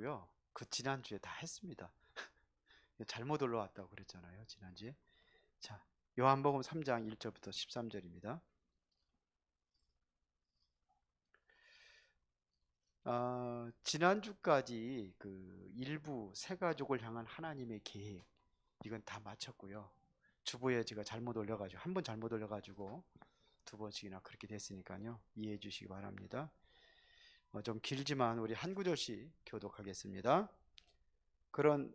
아니고요. 그 지난주에 다 했습니다. 잘못 올라왔다고 그랬잖아요, 지난주에. 자, 요한복음 3장 1절부터 13절입니다. 지난주까지 그 일부 새 가족을 향한 하나님의 계획, 이건 다 마쳤고요. 주보에 제가 잘못 올려가지고 한 번 잘못 올려가지고 두 번씩이나 그렇게 됐으니까요, 이해해 주시기 바랍니다. 좀 길지만 우리 한 구절씩 교독하겠습니다. 그런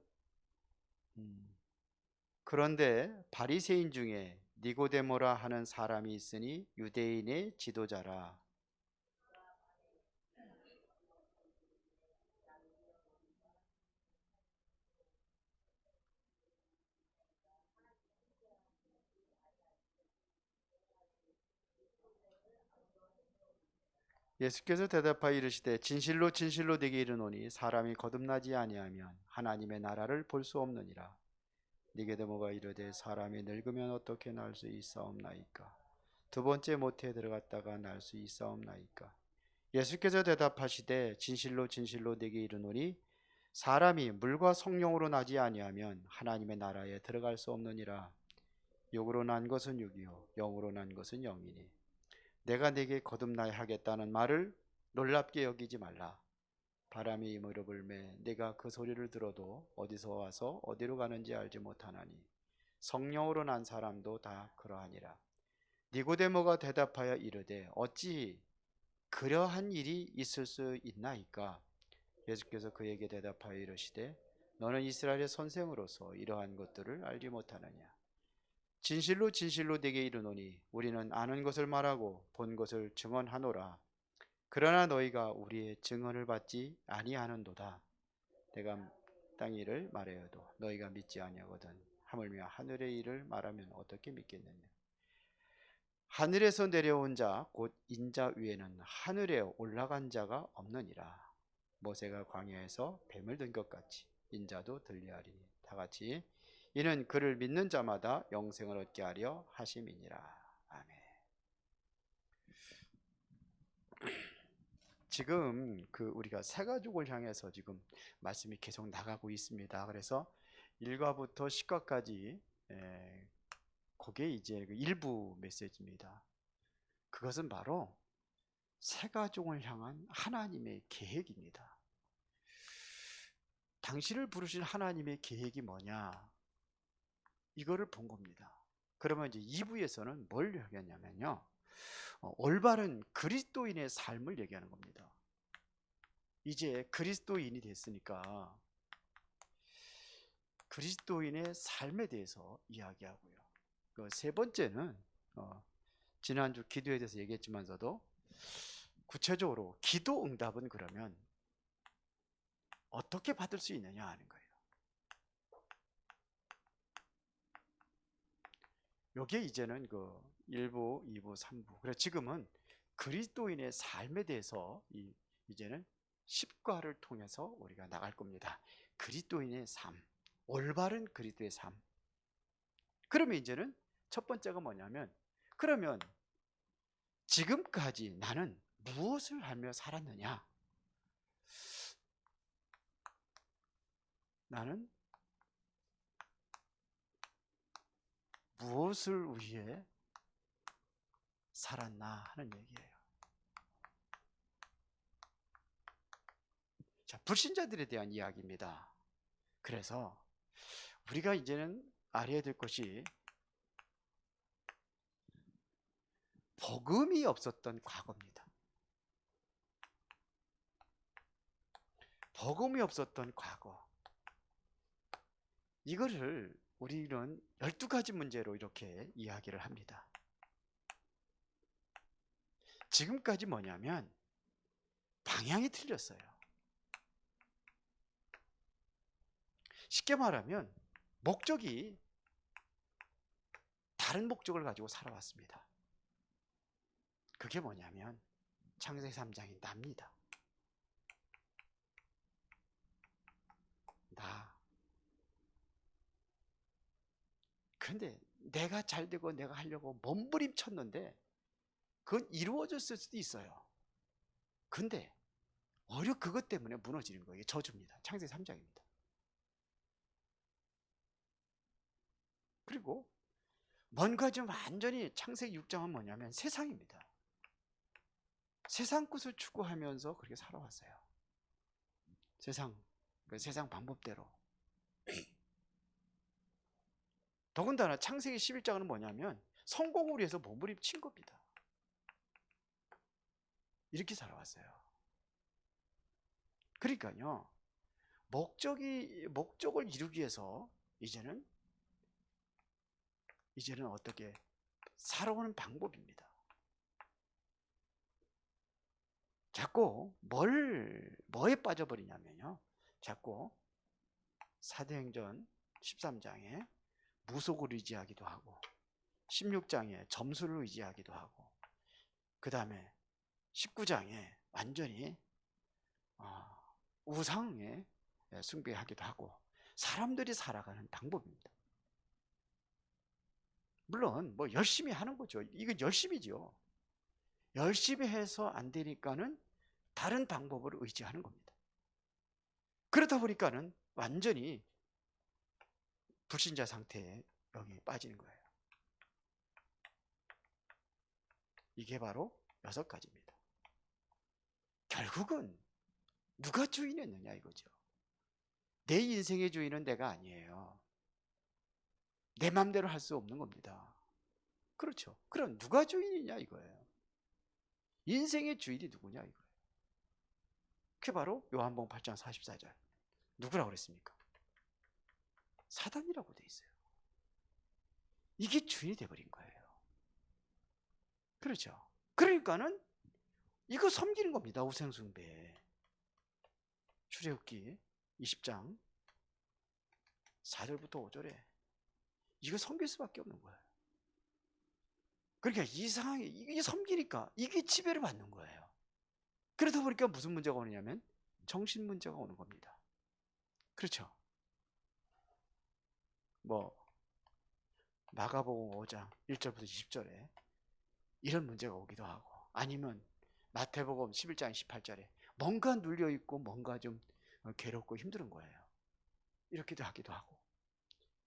그런데 바리새인 중에 니고데모라 하는 사람이 있으니 유대인의 지도자라. 예수께서 대답하여 이르시되 진실로 진실로 네게 이르노니 사람이 거듭나지 아니하면 하나님의 나라를 볼 수 없느니라. 니고데모가 이르되 사람이 늙으면 어떻게 날 수 있사옵나이까? 두 번째 모태에 들어갔다가 날 수 있사옵나이까? 예수께서 대답하시되 진실로 진실로 네게 이르노니 사람이 물과 성령으로 나지 아니하면 하나님의 나라에 들어갈 수 없느니라. 육으로 난 것은 육이요 영으로 난 것은 영이니 내가 네게 거듭나야 하겠다는 말을 놀랍게 여기지 말라. 바람이 무릎을 불매 네가 그 소리를 들어도 어디서 와서 어디로 가는지 알지 못하나니 성령으로 난 사람도 다 그러하니라. 니고데모가 대답하여 이르되 어찌 그러한 일이 있을 수 있나이까? 예수께서 그에게 대답하여 이르시되 너는 이스라엘의 선생으로서 이러한 것들을 알지 못하느냐? 진실로 진실로 네게 이르노니 우리는 아는 것을 말하고 본 것을 증언하노라. 그러나 너희가 우리의 증언을 받지 아니하는도다. 내가 땅 일을 말하여도 너희가 믿지 아니하거든. 하물며 하늘의 일을 말하면 어떻게 믿겠느냐? 하늘에서 내려온 자 곧 인자 위에는 하늘에 올라간 자가 없느니라. 모세가 광야에서 뱀을 든 것 같이 인자도 들리하리니 다 같이 이는 그를 믿는 자마다 영생을 얻게 하려 하심이니라. 아멘. 지금 그 우리가 새 가족을 향해서 지금 말씀이 계속 나가고 있습니다. 그래서 1과부터 10과까지 그게 이제 그 일부 메시지입니다. 그것은 바로 새 가족을 향한 하나님의 계획입니다. 당신을 부르신 하나님의 계획이 뭐냐? 이거를 본 겁니다. 그러면 이제 2부에서는 뭘 얘기하냐면요. 올바른 그리스도인의 삶을 얘기하는 겁니다. 이제 그리스도인이 됐으니까 그리스도인의 삶에 대해서 이야기하고요. 그 세 번째는 지난주 기도에 대해서 얘기했지만서도 구체적으로 기도 응답은 그러면 어떻게 받을 수 있느냐 하는 거예요. 요게 이제는 그 1부, 2부, 3부. 그래서 지금은 그리스도인의 삶에 대해서 이제는 10과를 통해서 우리가 나갈 겁니다. 그리스도인의 삶, 올바른 그리스도의 삶. 그러면 이제는 첫 번째가 뭐냐면, 그러면 지금까지 나는 무엇을 하며 살았느냐? 나는 무엇을 위해 살았나 하는 얘기예요. 자, 불신자들에 대한 이야기입니다. 그래서 우리가 이제는 알아야 될 것이 복음이 없었던 과거입니다. 복음이 없었던 과거. 이거를 우리는 12가지 문제로 이렇게 이야기를 합니다. 지금까지 뭐냐면 방향이 틀렸어요. 쉽게 말하면 목적이 다른 목적을 가지고 살아왔습니다. 그게 뭐냐면 창세기 3장이 나입니다. 나. 그런데 내가 잘 되고 내가 하려고 몸부림쳤는데 그건 이루어졌을 수도 있어요. 근데 오히려 그것 때문에 무너지는 거예요. 저주입니다. 창세기 3장입니다. 그리고 뭔가 좀 완전히 창세기 6장은 뭐냐면 세상입니다. 세상 것을 추구하면서 그렇게 살아왔어요. 세상 방법대로. 더군다나 창세기 11장은 뭐냐면 성공을 위해서 몸부림친 겁니다. 이렇게 살아왔어요. 그러니까요, 목적을 이루기 위해서 이제는 어떻게 살아오는 방법입니다. 자꾸 뭐에 빠져버리냐면요, 자꾸 사도행전 13장에 무속을 의지하기도 하고 16장에 점수를 의지하기도 하고 그 다음에 19장에 완전히 우상에 숭배하기도 하고 사람들이 살아가는 방법입니다. 물론 뭐 열심히 하는 거죠. 이건 열심이죠. 열심히 해서 안 되니까는 다른 방법을 의지하는 겁니다. 그러다 보니까는 완전히 불신자 상태에 여기 빠지는 거예요. 이게 바로 6가지입니다. 결국은 누가 주인이었느냐 이거죠. 내 인생의 주인은 내가 아니에요. 내 마음대로 할 수 없는 겁니다. 그렇죠. 그럼 누가 주인이냐 이거예요. 인생의 주인이 누구냐 이거예요. 그게 바로 요한복음 8장 44절. 누구라고 그랬습니까? 사단이라고 돼 있어요. 이게 주인이 돼버린 거예요. 그렇죠. 그러니까는 이거 섬기는 겁니다. 우상숭배. 출애굽기 20장 4절부터 5절에 이거 섬길 수밖에 없는 거예요. 그러니까 이상하게 이게 섬기니까 이게 지배를 받는 거예요. 그러다 보니까 무슨 문제가 오느냐면 정신 문제가 오는 겁니다. 그렇죠. 뭐 마가복음 5장 1절부터 20절에 이런 문제가 오기도 하고 아니면 마태복음 11장 18절에 뭔가 눌려있고 뭔가 좀 괴롭고 힘든 거예요. 이렇게도 하기도 하고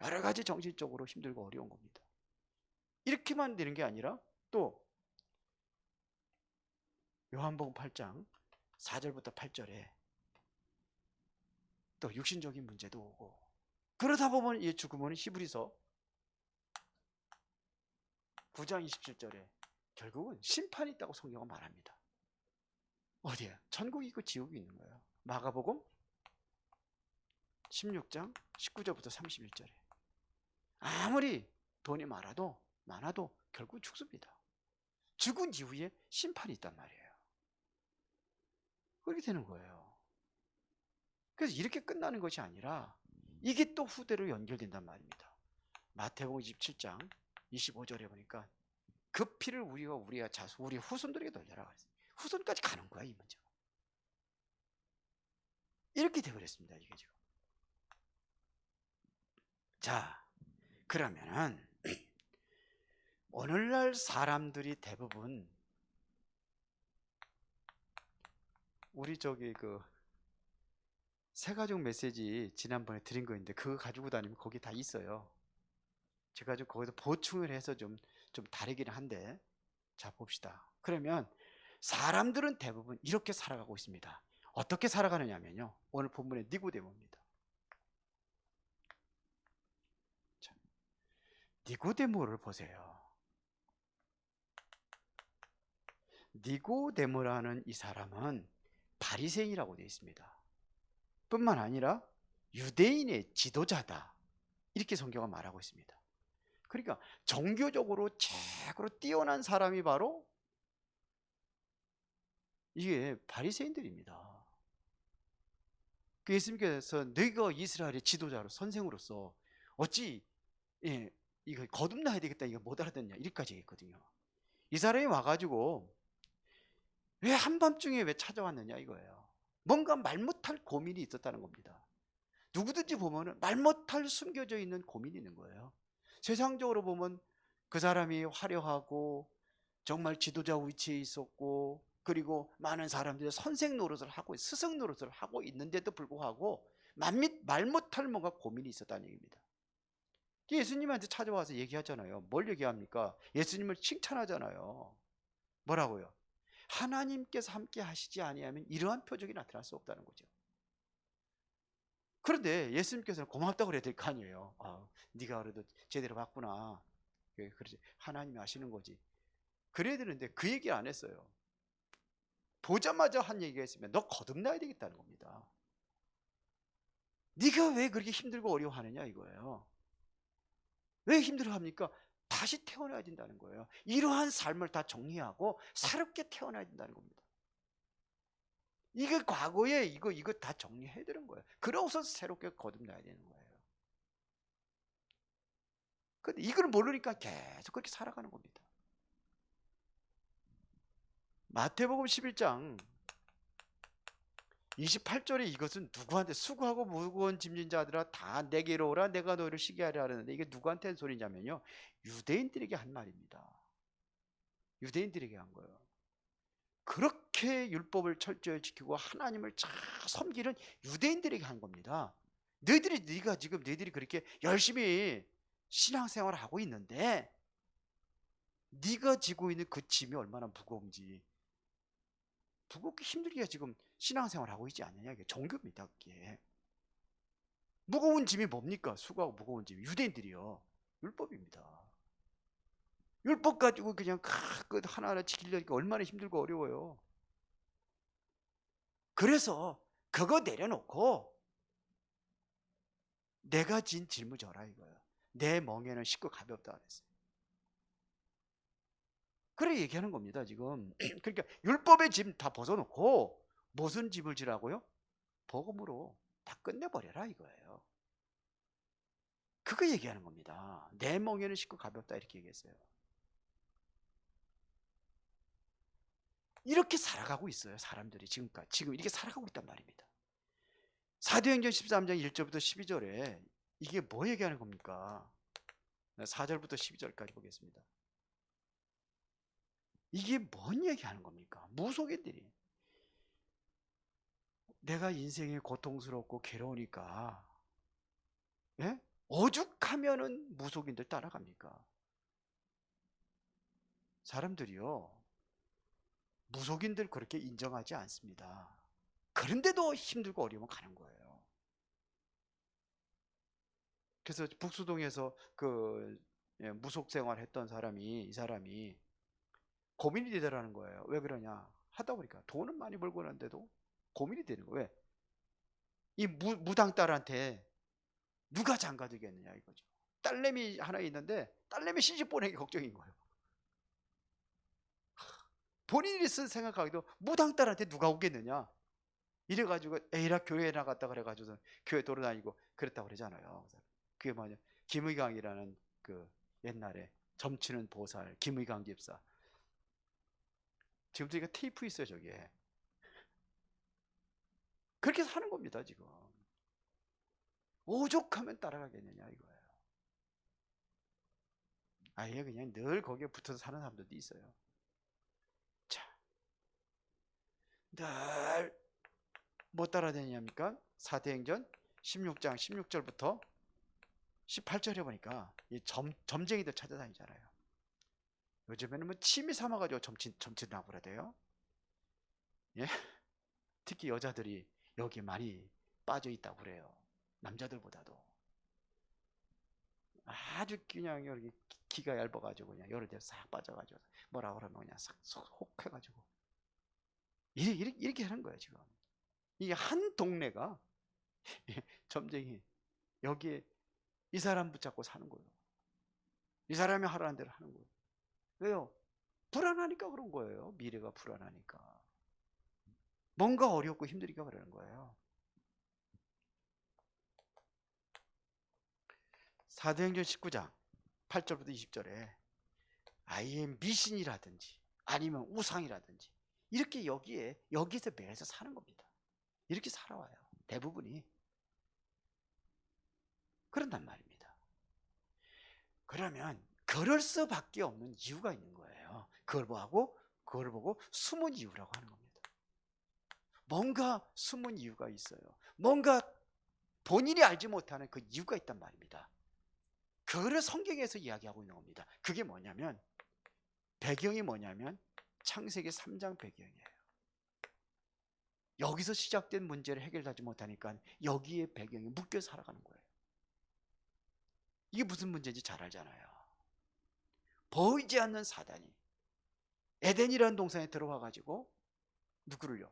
여러 가지 정신적으로 힘들고 어려운 겁니다. 이렇게만 되는 게 아니라 또 요한복음 8장 4절부터 8절에 또 육신적인 문제도 오고 그러다 보면 이 죽으면 히브리서 9장 27절에 결국은 심판이 있다고 성경은 말합니다. 어디에? 천국이 있고 지옥이 있는 거예요. 마가복음 16장 19절부터 31절에 아무리 돈이 많아도 결국 죽습니다. 죽은 이후에 심판이 있단 말이에요. 그렇게 되는 거예요. 그래서 이렇게 끝나는 것이 아니라 이게 또 후대로 연결된단 말입니다. 마태복음 27장 25절에 보니까 그 피를 우리가 자수 우리 후손들에게 돌려라. 후손까지 가는 거야 이 문제가. 이렇게 되어버렸습니다 이게 지금. 자 그러면은 오늘날 사람들이 대부분 우리 그 새가족 메시지 지난번에 드린 거 있는데 그거 가지고 다니면 거기 다 있어요. 제가 좀 거기서 보충을 해서 좀 다르긴 한데 자 봅시다. 그러면 사람들은 대부분 이렇게 살아가고 있습니다. 어떻게 살아가느냐면요. 오늘 본문의 니고데모입니다. 자, 니고데모를 보세요. 니고데모라는 이 사람은 바리새인이라고 되어 있습니다. 뿐만 아니라 유대인의 지도자다. 이렇게 성경은 말하고 있습니다. 그러니까 종교적으로 최고로 뛰어난 사람이 바로 이게 바리새인들입니다. 그 예수님께서 너희가 이스라엘의 지도자로 선생으로서 어찌 이거 거듭나야 되겠다 이거 못 알아듣냐 이렇게까지 했거든요. 이 사람이 와가지고 왜 한밤중에 왜 찾아왔느냐 이거예요. 뭔가 말 못할 고민이 있었다는 겁니다. 누구든지 보면 말 못할 숨겨져 있는 고민이 있는 거예요. 세상적으로 보면 그 사람이 화려하고 정말 지도자 위치에 있었고 그리고 많은 사람들이 선생 노릇을 하고 스승 노릇을 하고 있는데도 불구하고 말 못할 뭔가 고민이 있었다는 얘기입니다. 예수님한테 찾아와서 얘기하잖아요. 뭘 얘기합니까? 예수님을 칭찬하잖아요. 뭐라고요? 하나님께서 함께 하시지 아니하면 이러한 표적이 나타날 수 없다는 거죠. 그런데 예수님께서는 고맙다고 그래야 될 거 아니에요. 네가 그래도 제대로 봤구나. 그러지. 하나님이 하시는 거지. 그래야 되는데 그 얘기 안 했어요. 보자마자 한 얘기가 있으면 너 거듭나야 되겠다는 겁니다. 네가 왜 그렇게 힘들고 어려워하느냐 이거예요. 왜 힘들어합니까? 다시 태어나야 된다는 거예요. 이러한 삶을 다 정리하고 새롭게 태어나야 된다는 겁니다. 이게 과거에 이거 다 정리해야 되는 거예요. 그러고서 새롭게 거듭나야 되는 거예요. 근데 이걸 모르니까 계속 그렇게 살아가는 겁니다. 마태복음 11장 28절에 이것은 누구한테, 수고하고 무거운 짐진 자들아 다 내게로 오라 내가 너희를 쉬게 하려 하는데, 이게 누구한테 한 소리냐면요, 유대인들에게 한 말입니다. 유대인들에게 한 거예요. 그렇게 율법을 철저히 지키고 하나님을 잘 섬기는 유대인들에게 한 겁니다. 너희들이 그렇게 열심히 신앙생활을 하고 있는데 네가 지고 있는 그 짐이 얼마나 무거운지, 무겁게 힘들게 지금 신앙생활을 하고 있지 않느냐. 이게 종교입니다. 그게 무거운 짐이 뭡니까? 수고하고 무거운 짐, 유대인들이요, 율법입니다. 율법 가지고 그냥 그 하나하나 지키려니까 얼마나 힘들고 어려워요. 그래서 그거 내려놓고 내가 진 짊어져라 이거예요. 내 멍에는 쉽고 가볍다 그랬어요. 그래 얘기하는 겁니다 지금. 그러니까 율법의 짐 다 벗어놓고 무슨 짐을 지라고요? 복음으로 다 끝내버려라 이거예요. 그거 얘기하는 겁니다. 내 멍에는 쉽고 가볍다 이렇게 얘기했어요. 이렇게 살아가고 있어요 사람들이. 지금까지 지금 이렇게 살아가고 있단 말입니다. 사도행전 13장 1절부터 12절에 이게 뭐 얘기하는 겁니까? 4절부터 12절까지 보겠습니다. 이게 뭔 얘기하는 겁니까? 무속인들이 내가 인생이 고통스럽고 괴로우니까, 예? 오죽하면은 무속인들 따라갑니까? 사람들이요, 무속인들 그렇게 인정하지 않습니다. 그런데도 힘들고 어려우면 가는 거예요. 그래서 북수동에서 무속 생활했던 사람이, 이 사람이 고민이 되더라는 거예요. 왜 그러냐 하다 보니까 돈은 많이 벌고 있는데도 고민이 되는 거예요. 왜? 이 무당 딸한테 누가 장가들겠느냐 이거죠. 딸내미 하나 있는데 딸내미 시집 보내기 걱정인 거예요. 본인이 생각하기도 무당 딸한테 누가 오겠느냐 이래가지고 에이라 교회에 나갔다 그래가지고 교회 돌아다니고 그랬다고 그러잖아요. 그게 뭐냐, 김의강이라는 그 옛날에 점치는 보살 김의강 집사, 지금도 이거 테이프 있어요 저기에. 그렇게 사는 겁니다 지금. 오죽하면 따라가겠느냐 이거예요. 아예 그냥 늘 거기에 붙어서 사는 사람들도 있어요. 자, 늘 뭐 따라다니냐니까 사도행전 16장 16절부터 18절에 보니까 이 점쟁이들 찾아다니잖아요. 요즘에는 뭐 취미 삼아가지고 점치나 그래도요. 예? 특히 여자들이 여기 많이 빠져 있다고 그래요. 남자들보다도. 아주 그냥 여기 기가 얇아가지고 그냥 여러 데 싹 빠져가지고 뭐라 그러면 그냥 싹 혹해가지고 이렇게 하는 거예요 지금. 이게 한 동네가 점쟁이, 여기에 이 사람 붙잡고 사는 거예요. 이 사람이 하라는 대로 하는 거예요. 왜요? 불안하니까 그런 거예요. 미래가 불안하니까. 뭔가 어렵고 힘드니까 그러는 거예요. 사도행전 19장 8절부터 20절에 아예 미신이라든지 아니면 우상이라든지 이렇게 여기서 매에서 사는 겁니다. 이렇게 살아와요 대부분이. 그런단 말입니다. 그러면 그럴 수밖에 없는 이유가 있는 거예요. 그걸 뭐하고? 그걸 보고 숨은 이유라고 하는 겁니다. 뭔가 숨은 이유가 있어요. 뭔가 본인이 알지 못하는 그 이유가 있단 말입니다. 그거를 성경에서 이야기하고 있는 겁니다. 그게 뭐냐면, 배경이 뭐냐면 창세기 3장 배경이에요. 여기서 시작된 문제를 해결하지 못하니까 여기에 배경이 묶여 살아가는 거예요. 이게 무슨 문제인지 잘 알잖아요. 보이지 않는 사단이 에덴이라는 동산에 들어와 가지고 누구를요?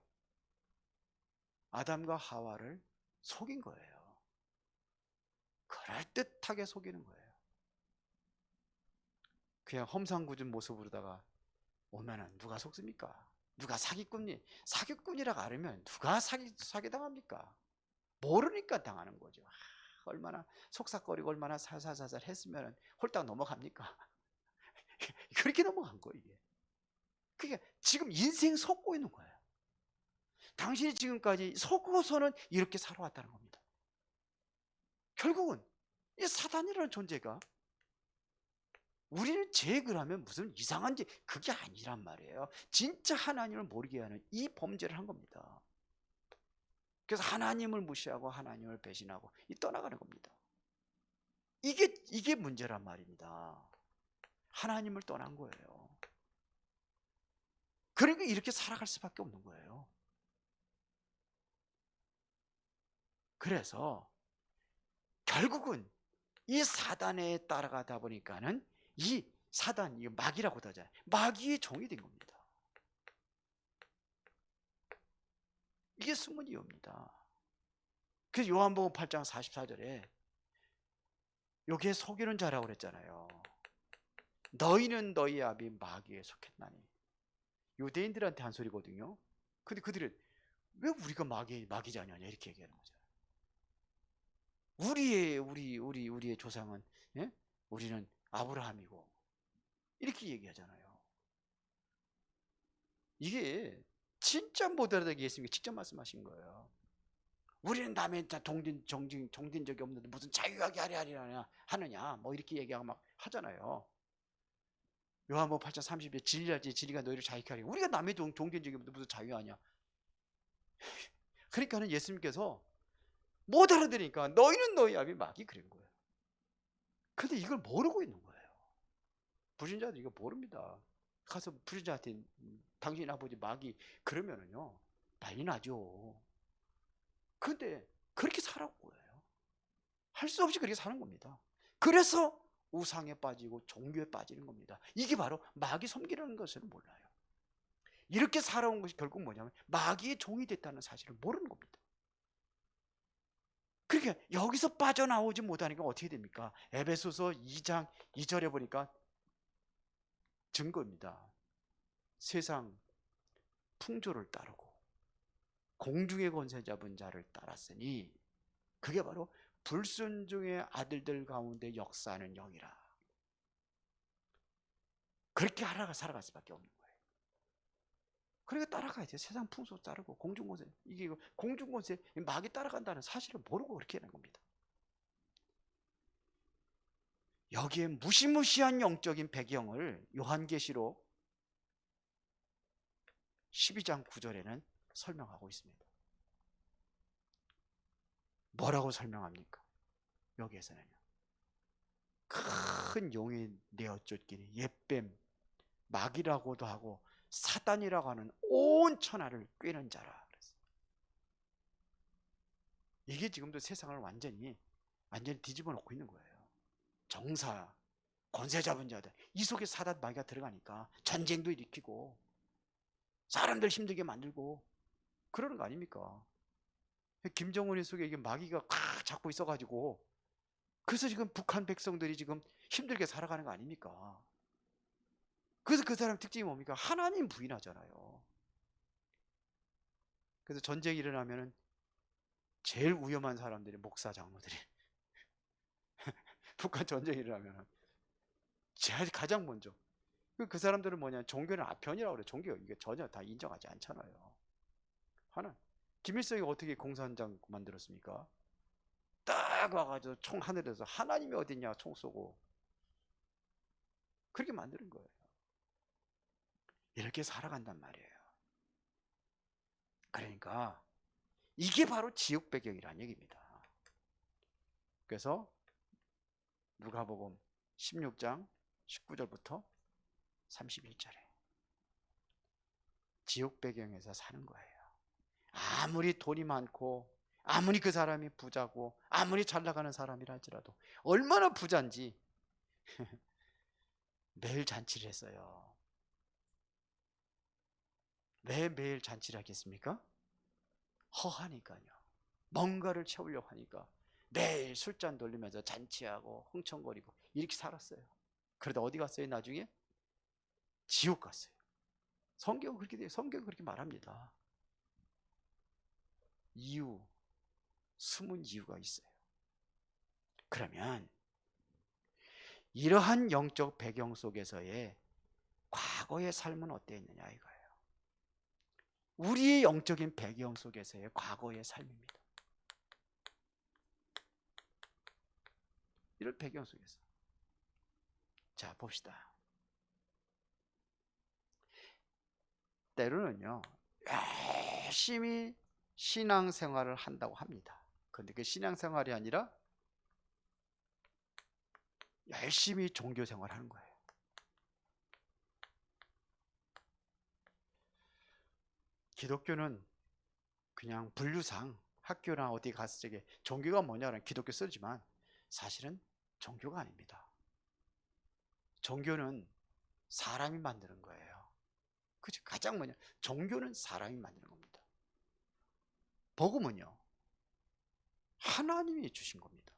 아담과 하와를 속인 거예요. 그럴듯하게 속이는 거예요. 그냥 험상궂은 모습으로다가 오면은 누가 속습니까? 누가 사기꾼이라고 알으면 누가 사기당합니까? 모르니까 당하는 거죠. 얼마나 속삭거리고 얼마나 살살살살 했으면 홀딱 넘어갑니까? 그렇게 넘어간 거예요, 이게. 그게 지금 인생 속고 있는 거예요. 당신이 지금까지 속고서는 이렇게 살아왔다는 겁니다. 결국은 이 사단이라는 존재가, 우리는 죄를 하면 무슨 이상한 죄, 그게 아니란 말이에요. 진짜 하나님을 모르게 하는 이 범죄를 한 겁니다. 그래서 하나님을 무시하고 하나님을 배신하고 떠나가는 겁니다. 이게 문제란 말입니다. 하나님을 떠난 거예요. 그러니까 이렇게 살아갈 수밖에 없는 거예요. 그래서 결국은 이 사단에 따라가다 보니까는 이 사단, 이 마귀라고도 하잖아요. 마귀의 종이 된 겁니다. 이게 숨은 이유입니다. 그래서 요한복음 8장 44절에 여기에 속이는 자라고 그랬잖아요. 너희는 너희 아비 마귀에 속했나니. 유대인들한테 한 소리거든요. 근데 그들이 왜 우리가 마귀 자녀냐 이렇게 얘기하는 거죠. 우리의 조상은, 예? 우리는 아브라함이고 이렇게 얘기하잖아요. 이게 진짜 못 알아듣게 예수님이 직접 말씀하신 거예요. 우리는 남의 종된 적이 없는데 무슨 자유하게 하느냐 뭐 이렇게 얘기하고 막 하잖아요. 요한복음 8장 30에 진리하지 진리가 너희를 자유케 하리. 우리가 남의 종된 적이 없는데 무슨 자유하냐. 그러니까는 예수님께서 못 알아들으니까 너희는 너희 아비 마귀 그런 거예요. 근데 이걸 모르고 있는 거예요. 불신자들 이거 모릅니다. 가서 불신자한테 당신 아버지 마귀 그러면은요 난리 나죠. 근데 그렇게 살아온 거예요. 할 수 없이 그렇게 사는 겁니다. 그래서 우상에 빠지고 종교에 빠지는 겁니다. 이게 바로 마귀 섬기라는 것을 몰라요. 이렇게 살아온 것이 결국 뭐냐면 마귀의 종이 됐다는 사실을 모르는 겁니다. 그러니까 여기서 빠져나오지 못하니까 어떻게 됩니까? 에베소서 2장 2절에 보니까 증거입니다. 세상 풍조를 따르고 공중의 권세 잡은 자를 따랐으니 그게 바로 불순종의 아들들 가운데 역사하는 영이라. 그렇게 살아갈 수밖에 없는 거예요. 그러니까 따라가야 돼요. 세상 풍속 따르고 공중권세, 이게 공중권세 마귀 따라간다는 사실을 모르고 그렇게 하는 겁니다. 여기에 무시무시한 영적인 배경을 요한계시록 12장 9절에는 설명하고 있습니다. 뭐라고 설명합니까? 여기에서는요. 큰 용이 내어 쫓기니 옛뱀, 마귀라고도 하고 사단이라고 하는 온 천하를 꿰는 자라. 이게 지금도 세상을 완전히 뒤집어 놓고 있는 거예요. 정사, 권세 잡은 자들, 이 속에 사단 마귀가 들어가니까 전쟁도 일으키고 사람들 힘들게 만들고 그러는 거 아닙니까? 김정은이 속에 이게 마귀가 꽉 잡고 있어가지고 그래서 지금 북한 백성들이 지금 힘들게 살아가는 거 아닙니까? 그래서 그 사람 특징이 뭡니까? 하나님 부인하잖아요. 그래서 전쟁이 일어나면은 제일 위험한 사람들이 목사 장로들이 북한 전쟁이 일어나면은 제일 가장 먼저 그 사람들은 뭐냐, 종교는 아편이라고 그래. 종교 이게 전혀 다 인정하지 않잖아요. 하나 김일성이 어떻게 공산당 만들었습니까? 딱 와가지고 총 하늘에서 하나님이 어딨냐 총 쏘고 그렇게 만드는 거예요. 이렇게 살아간단 말이에요. 그러니까 이게 바로 지옥 배경이라는 얘기입니다. 그래서 누가복음 16장 19절부터 31절에 지옥 배경에서 사는 거예요. 아무리 돈이 많고 아무리 그 사람이 부자고 아무리 잘 나가는 사람이라 할지라도 얼마나 부자인지 매일 잔치를 했어요. 왜 매일 잔치를 하겠습니까? 허하니까요. 뭔가를 채우려고 하니까 매일 술잔 돌리면서 잔치하고 흥청거리고 이렇게 살았어요. 그러다 어디 갔어요? 나중에 지옥 갔어요. 성경은 그렇게 돼요. 성경은 그렇게 말합니다. 이유, 숨은 이유가 있어요. 그러면 이러한 영적 배경 속에서의 과거의 삶은 어땠느냐 이거예요. 우리의 영적인 배경 속에서의 과거의 삶입니다. 이런 배경 속에서. 자, 봅시다. 때로는요, 열심히 신앙생활을 한다고 합니다. 그런데 그 신앙생활이 아니라 열심히 종교생활을 하는 거예요. 기독교는 그냥 분류상 학교나 어디 가서 저게 종교가 뭐냐는 기독교 쓰지만 사실은 종교가 아닙니다. 종교는 사람이 만드는 거예요. 그치? 가장 뭐냐? 종교는 사람이 만드는 겁니다. 복음은요, 하나님이 주신 겁니다.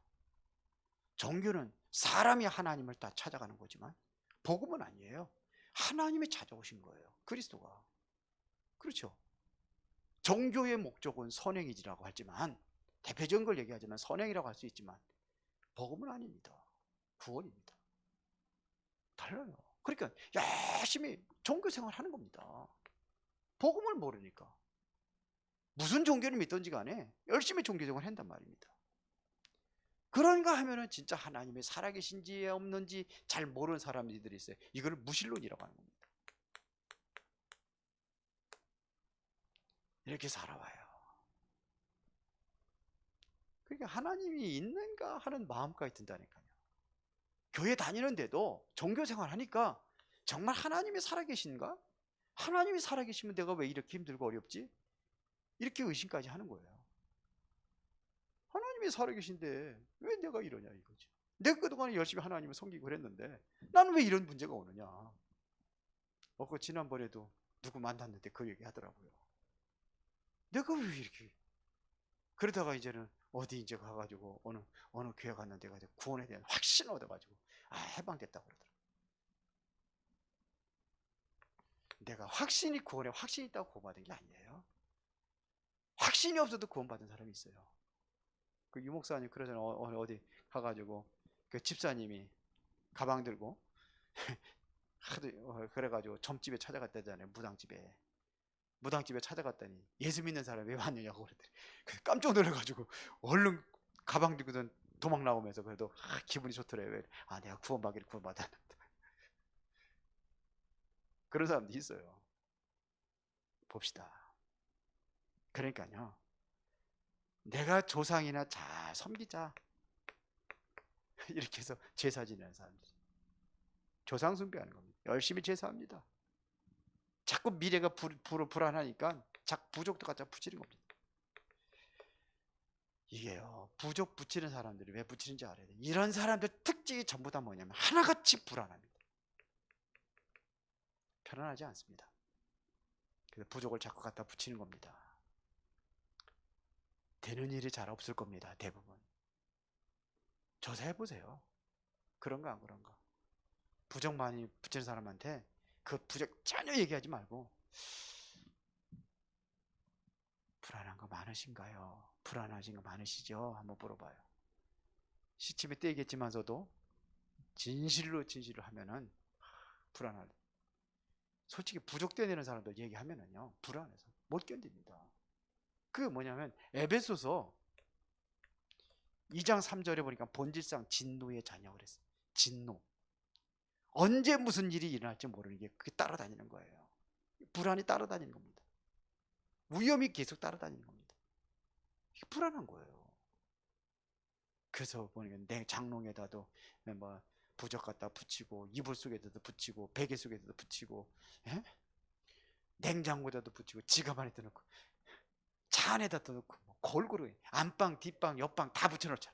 종교는 사람이 하나님을 다 찾아가는 거지만 복음은 아니에요. 하나님이 찾아오신 거예요. 그리스도가. 그렇죠. 종교의 목적은 선행이라고 하지만 대표적인 걸 얘기하자면 선행이라고 할 수 있지만 복음은 아닙니다. 구원입니다. 달라요. 그러니까 열심히 종교 생활 하는 겁니다. 복음을 모르니까 무슨 종교를 믿든지 간에 열심히 종교 생활 한단 말입니다. 그런가 하면은 진짜 하나님이 살아계신지 없는지 잘 모르는 사람들이 있어요. 이걸 무신론이라고 하는 겁니다. 이렇게 살아와요. 그러니까 하나님이 있는가 하는 마음까지 든다니까요. 교회 다니는데도 종교 생활 하니까 정말 하나님이 살아계신가? 하나님이 살아계시면 내가 왜 이렇게 힘들고 어렵지? 이렇게 의심까지 하는 거예요. 하나님이 살아계신데 왜 내가 이러냐 이거지. 내가 그동안에 열심히 하나님을 섬기고 그랬는데 나는 왜 이런 문제가 오느냐. 그 지난번에도 누구 만났는데 그 얘기 하더라고요. 내가 왜 이렇게. 그러다가 이제는 어디 이제 가가지고 어느 교회 갔는데 가지고 구원에 대한 확신을 얻어가지고 해방됐다고 그러더라고요. 내가 확신이 구원에 확신이 있다고 구원받은 게 아니에요. 확신이 없어도 구원받은 사람이 있어요. 그 유목사님 그러잖아요. 어디 가가지고 그 집사님이 가방 들고 하도 그래가지고 점집에 찾아갔다잖아요. 무당집에 찾아갔더니 예수 믿는 사람이 왜 왔느냐고 그랬더니 깜짝 놀라가지고 얼른 가방 들고선 도망 나오면서 그래도 기분이 좋더래요. 내가 구원받기를 구원받았는데. 그런 사람도 있어요. 봅시다. 그러니까요, 내가 조상이나 잘 섬기자 이렇게 해서 제사 지내는 사람들, 조상 숭배하는 겁니다. 열심히 제사합니다. 자꾸 미래가 불안하니까 자꾸 부족도 갖다 붙이는 겁니다. 이게요, 부족 붙이는 사람들이 왜 붙이는지 알아야 돼요. 이런 사람들 특징이 전부 다 뭐냐면 하나같이 불안합니다. 편안하지 않습니다. 그래서 부족을 자꾸 갖다 붙이는 겁니다. 되는 일이 잘 없을 겁니다. 대부분. 조사해보세요. 그런가 안 그런가. 부족 많이 붙이는 사람한테 그 부족 전혀 얘기하지 말고 불안한 거 많으신가요? 불안하신 거 많으시죠? 한번 물어봐요. 시침이 떼겠지만서도 진실로 하면은 불안할. 솔직히 부족되는 사람들 얘기하면은요 불안해서 못 견딥니다. 그 뭐냐면 에베소서 2장 3절에 보니까 본질상 진노의 자녀 그랬어요. 진노. 언제 무슨 일이 일어날지 모르는 게 그게 따라다니는 거예요. 불안이 따라다니는 겁니다. 위험이 계속 따라다니는 겁니다. 이게 불안한 거예요. 그래서 보니까 내 장롱에다도 뭐 부적 갖다 붙이고, 이불 속에다도 붙이고, 베개 속에다도 붙이고, 예? 냉장고에다도 붙이고, 지갑 안에다 넣고, 차 안에다도 넣고, 뭐 골고루 안방, 뒷방, 옆방 다 붙여놓자.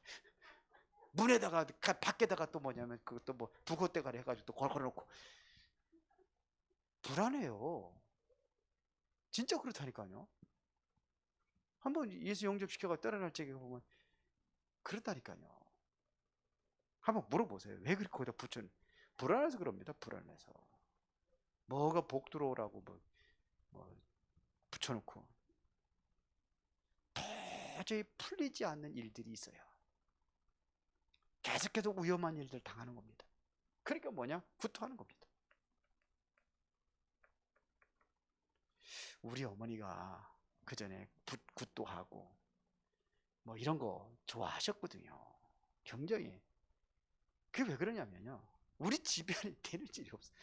문에다가 밖에다가 또 뭐냐면 그것도 뭐 부고대가리 해가지고 또 걸어놓고. 불안해요. 진짜 그렇다니까요. 한번 예수 영접시켜가 떠나갈 적에 보면 그렇다니까요. 한번 물어보세요. 왜 그렇게 거기다 붙여는? 불안해서 그럽니다. 불안해서. 뭐가 복 들어오라고 뭐 붙여놓고 도저히 풀리지 않는 일들이 있어요. 계속해서 위험한 일들 당하는 겁니다. 그러니까 뭐냐? 구토하는 겁니다. 우리 어머니가 그 전에 굿도하고 뭐 이런 거 좋아하셨거든요. 굉장히. 그게 왜 그러냐면요. 우리 집안에 되는 일이 없어.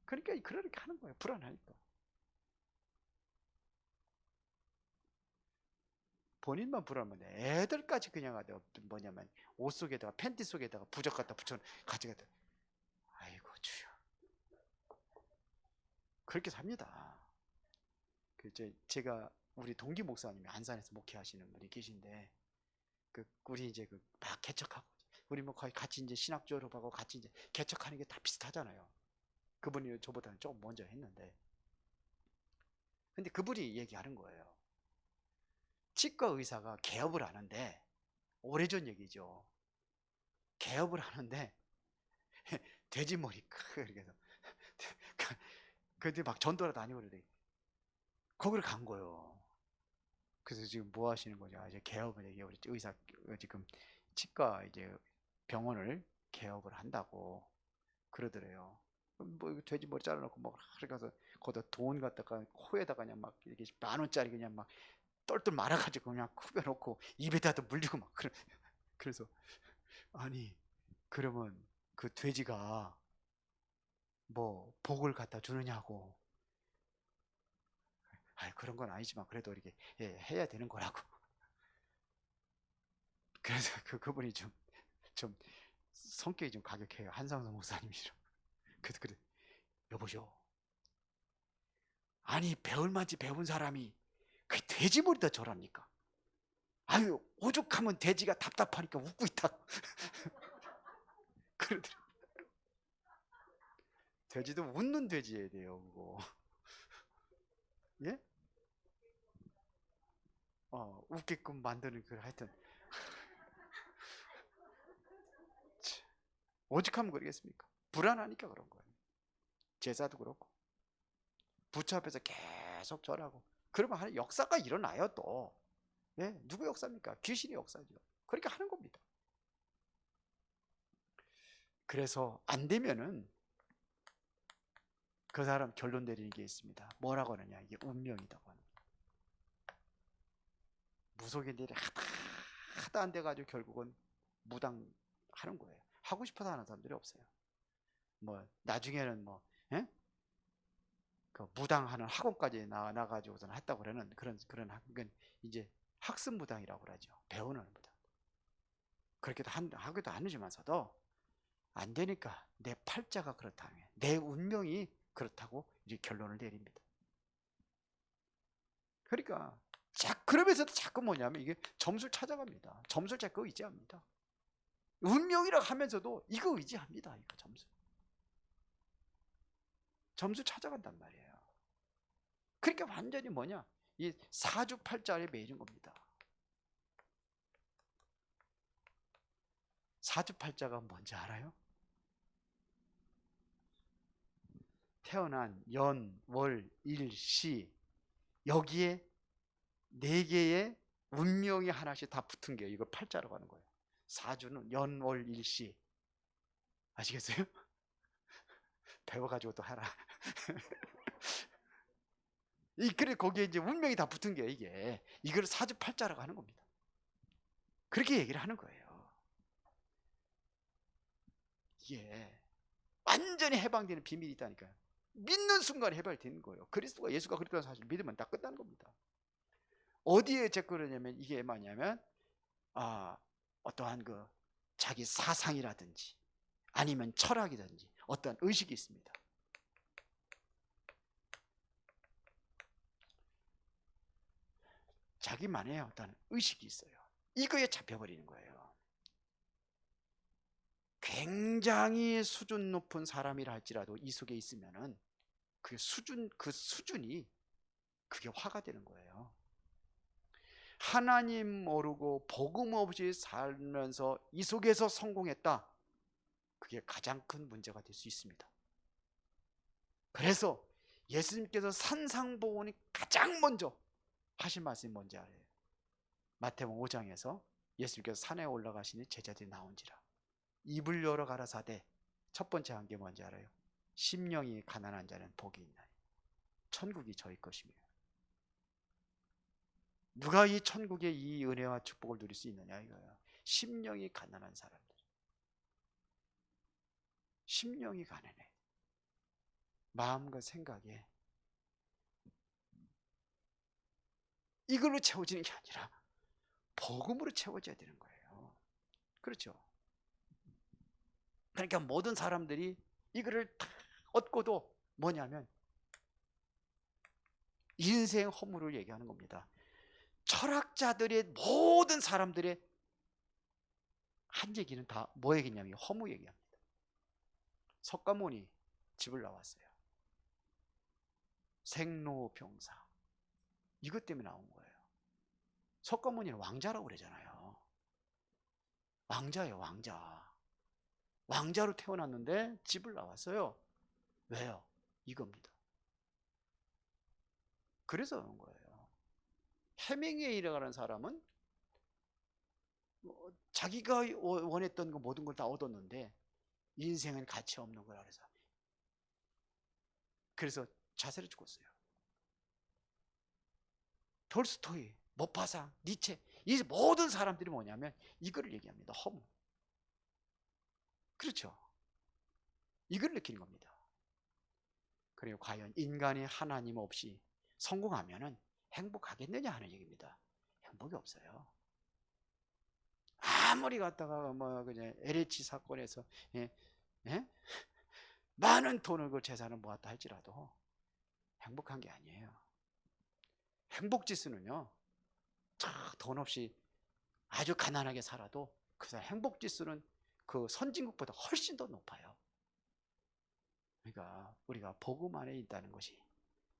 그러니까 그렇게 하는 거예요. 불안하니까. 본인만 불안하면 애들까지 그냥 하다 뭐냐면 옷 속에다가 팬티 속에다가 부적 갖다 붙여 가져가다. 아이고 주여. 그렇게 삽니다. 제가 우리 동기 목사님이 안산에서 목회하시는 분이 계신데 우리 이제 막 개척하고 우리 뭐 거의 같이 이제 신학 졸업하고 같이 이제 개척하는 게 다 비슷하잖아요. 그분이 저보다는 조금 먼저 했는데 근데 그분이 얘기하는 거예요. 치과 의사가 개업을 하는데 오래전 얘기죠. 개업을 하는데 돼지 머리 그래서 근데 막 전도를 다니고 그러더니 거기를 간 거예요. 그래서 지금 뭐 하시는 거죠? 이제 개업을 얘기해 우리 의사 지금 치과 이제 병원을 개업을 한다고 그러더래요. 뭐 돼지 머리 잘라놓고 막 그래서 거기다 돈 갖다가 코에다가 그냥 막 이렇게 10,000원짜리 그냥 막 똘똘 말아가지고 그냥 쿠벼놓고 입에다도 물리고 막 그래서 아니 그러면 그 돼지가 뭐 복을 갖다 주느냐고. 아 그런 건 아니지만 그래도 이렇게 해야 되는 거라고. 그래서 그분이 좀 성격이 좀 가격해요. 한상성 목사님이랑. 그래서 그래 여보시오. 아니 배울 만치 배운 사람이 그 돼지 머리다 저랍니까? 아유 오죽하면 돼지가 답답하니까 웃고 있다고. 그러더래. 돼지도 웃는 돼지여야 돼요 그거. 예? 웃게끔 만드는 그 하여튼 오죽하면 그러겠습니까? 불안하니까 그런 거예요. 제사도 그렇고 부처 앞에서 계속 절하고 그러면 하는 역사가 일어나요 또. 예? 누구 역사입니까? 귀신의 역사죠. 그렇게 하는 겁니다. 그래서 안 되면은 그 사람 결론 내리는 게 있습니다. 뭐라고 하느냐? 이게 운명이라고 합니다. 무속인들이 하다 안 돼가지고 결국은 무당하는 거예요. 하고 싶어서 하는 사람들이 없어요. 뭐 나중에는 뭐 예? 그 무당하는 학원까지 나가지고서는 했다고 그러는 그런 학은 이제 학습 무당이라고 그러죠. 배우는 무당. 그렇게도 하기도 하지만서도 안 되니까 내 팔자가 그렇다, 내 운명이 그렇다고 이제 결론을 내립니다. 그러니까 그러면서도 자꾸 뭐냐면 이게 점수를 찾아갑니다. 점수를 자꾸 의지합니다. 운명이라 하면서도 이거 의지합니다. 이거 점수 찾아간단 말이에요. 그러니까 완전히 뭐냐 이 사주팔자에 매이는 겁니다. 사주팔자가 뭔지 알아요? 태어난 연, 월, 일, 시 여기에 네 개의 운명이 하나씩 다 붙은 게 이걸 팔자라고 하는 거예요. 사주는 연, 월, 일, 시 아시겠어요? 배워가지고 또 하라. 그래 거기에 이제 운명이 다 붙은 게 이게 이걸 사주팔자라고 하는 겁니다. 그렇게 얘기를 하는 거예요. 이게 완전히 해방되는 비밀이 있다니까요. 믿는 순간 해결되는 거예요. 그리스도가 예수가 그리스도라는 사실 믿으면 다 끝나는 겁니다. 어디에 제거하냐면 이게 뭐냐면 어떠한 그 자기 사상이라든지 아니면 철학이든지 어떠한 의식이 있습니다. 자기만의 어떤 의식이 있어요. 이거에 잡혀버리는 거예요. 굉장히 수준 높은 사람이라 할지라도 이 속에 있으면은 그 수준이 그게 화가 되는 거예요. 하나님 모르고 복음 없이 살면서 이 속에서 성공했다. 그게 가장 큰 문제가 될 수 있습니다. 그래서 예수님께서 산상보훈이 가장 먼저 하신 말씀이 뭔지 알아요? 마태복음 5장에서 예수님께서 산에 올라가시니 제자들이 나온지라 입을 열어 가라사대 첫 번째 한 게 뭔지 알아요? 심령이 가난한 자는 복이 있나니 천국이 저희 것이며. 누가 이 천국의 이 은혜와 축복을 누릴 수 있느냐 이거예요. 심령이 가난한 사람들. 심령이 가난해. 마음과 생각에 이걸로 채워지는 게 아니라 복음으로 채워져야 되는 거예요. 그렇죠? 그러니까 모든 사람들이 이거를 다 얻고도 뭐냐면 인생 허물을 얘기하는 겁니다. 철학자들의 모든 사람들의 한 얘기는 다 뭐 얘기냐면 허무 얘기합니다. 석가모니 집을 나왔어요. 생로병사 이것 때문에 나온 거예요. 석가모니는 왕자라고 그러잖아요. 왕자예요, 왕자. 왕자로 태어났는데 집을 나왔어요. 왜요? 이겁니다. 그래서 그런 거예요. 해밍웨이라는 사람은 자기가 원했던 거 모든 걸 다 얻었는데 인생은 가치 없는 거라 그래서 자살을 죽었어요. 톨스토이, 모파상, 니체 이 모든 사람들이 뭐냐면 이거를 얘기합니다. 허무. 그렇죠. 이걸 느끼는 겁니다. 그리고 과연 인간이 하나님 없이 성공하면은 행복하겠느냐 하는 얘기입니다. 행복이 없어요. 아무리 갖다가 뭐 그냥 LH 사건에서 예? 예? 많은 돈을 그 재산을 모았다 할지라도 행복한 게 아니에요. 행복 지수는요, 돈 없이 아주 가난하게 살아도 그 사람 행복 지수는 그 선진국보다 훨씬 더 높아요. 그러니까 우리가 복음 안에 있다는 것이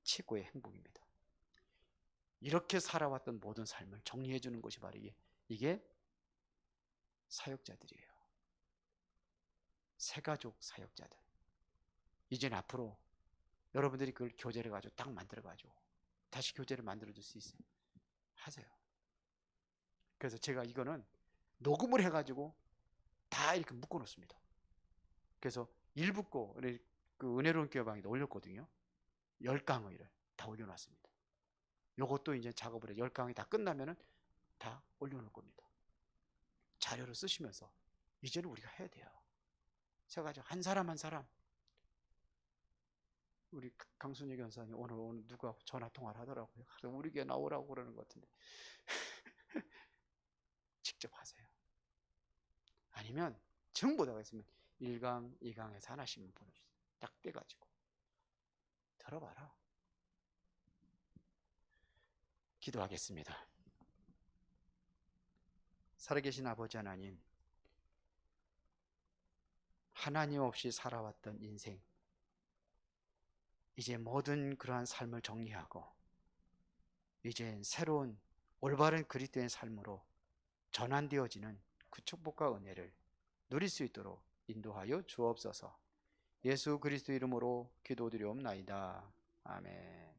최고의 행복입니다. 이렇게 살아왔던 모든 삶을 정리해 주는 것이 바로 이게 사역자들이에요. 새가족 사역자들. 이제는 앞으로 여러분들이 그걸 교재를 가지고 딱 만들어 가지고 다시 교재를 만들어 줄 수 있어요. 하세요. 그래서 제가 이거는 녹음을 해 가지고 다 이렇게 묶어 놓습니다. 그래서 일부 거 그 은혜로운 교회방에도 올렸거든요. 10강의를 다 올려놨습니다. 요것도 이제 작업을 해 10강이 다 끝나면은 다 올려놓을 겁니다. 자료를 쓰시면서 이제는 우리가 해야 돼요. 제가 한 사람 한 사람 우리 강순희 견사님 오늘 누가 전화 통화를 하더라고요. 우리 교회 나오라고 그러는 것 같은데 직접 하세요. 아니면 전부 다 있으면 1강, 2강에서 하나씩만 보내주세요. 딱 떼가지고 들어봐라. 기도하겠습니다. 살아계신 아버지 하나님, 하나님 없이 살아왔던 인생, 이제 모든 그러한 삶을 정리하고 이제 새로운 올바른 그리스도의 삶으로 전환되어지는 그 축복과 은혜를 누릴 수 있도록 인도하여 주옵소서. 예수 그리스도 이름으로 기도드리옵나이다. 아멘.